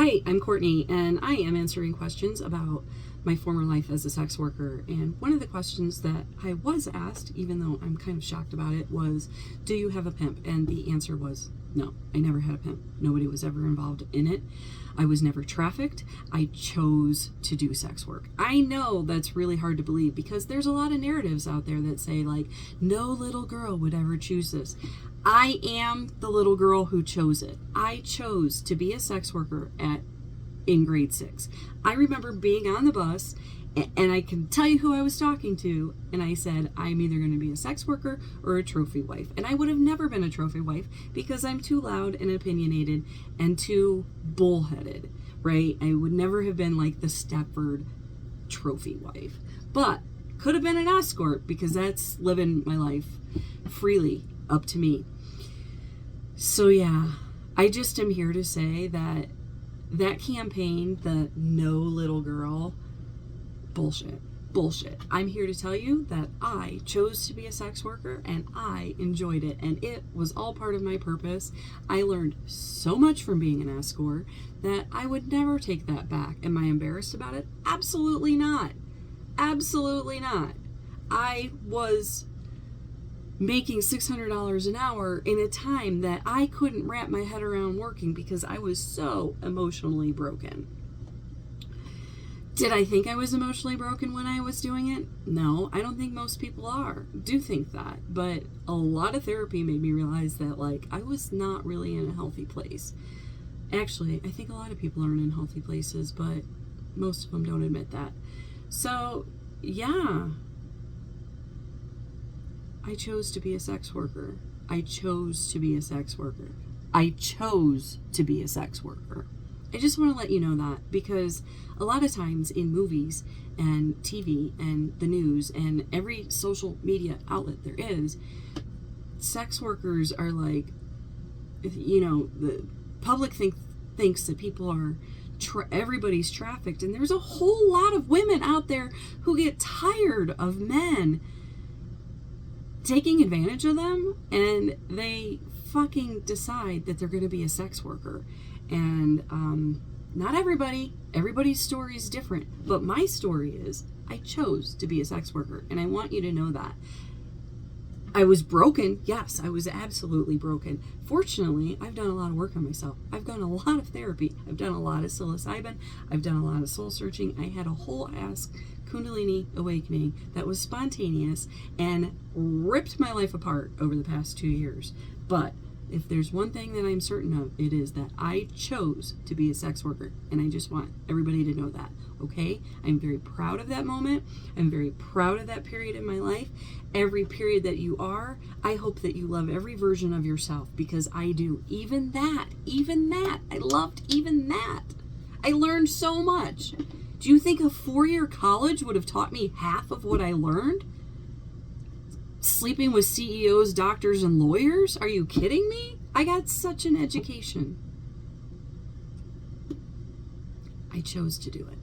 Hi, I'm Courtney, and I am answering questions about my former life as a sex worker. And one of the questions that I was asked, even though I'm kind of shocked about it, was, do you have a pimp? And the answer was, no, I never had a pimp. Nobody was ever involved in it. I was never trafficked. I chose to do sex work. I know that's really hard to believe because there's a lot of narratives out there that say, like, no little girl would ever choose this. I am the little girl who chose it. I chose to be a sex worker in grade 6. I remember being on the bus, and I can tell you who I was talking to, and I said, I'm either going to be a sex worker or a trophy wife. And I would have never been a trophy wife because I'm too loud and opinionated and too bullheaded, right? I would never have been like the Stepford trophy wife. But could have been an escort because that's living my life freely, up to me. So yeah, I just am here to say that campaign, the no little girl, bullshit. I'm here to tell you that I chose to be a sex worker and I enjoyed it, and it was all part of my purpose. I learned so much from being an escort that I would never take that back. Am I embarrassed about it? Absolutely not. Absolutely not. I was making $600 an hour in a time that I couldn't wrap my head around working because I was so emotionally broken. Did I think I was emotionally broken when I was doing it? No, I don't think most people do think that, but a lot of therapy made me realize that, like, I was not really in a healthy place. Actually, I think a lot of people aren't in healthy places, but most of them don't admit that. So, yeah, I chose to be a sex worker. I chose to be a sex worker. I chose to be a sex worker. I just want to let you know that because a lot of times in movies and TV and the news and every social media outlet there is, sex workers are like, the public thinks that people are, everybody's trafficked, and there's a whole lot of women out there who get tired of men taking advantage of them, and they fucking decide that they're going to be a sex worker. And not everybody's story is different, but my story is I chose to be a sex worker, and I want you to know that. I was broken. Yes, I was absolutely broken. Fortunately, I've done a lot of work on myself. I've done a lot of therapy. I've done a lot of psilocybin. I've done a lot of soul searching. I had a whole ass Kundalini awakening that was spontaneous and ripped my life apart over the past 2 years. But if there's one thing that I'm certain of, it is that I chose to be a sex worker, and I just want everybody to know that, okay? I'm very proud of that moment. I'm very proud of that period in my life. Every period that you are, I hope that you love every version of yourself, because I do. Even that, I loved even that. I learned so much. Do you think a 4-year college would have taught me half of what I learned? Sleeping with CEOs, doctors, and lawyers? Are you kidding me? I got such an education. I chose to do it.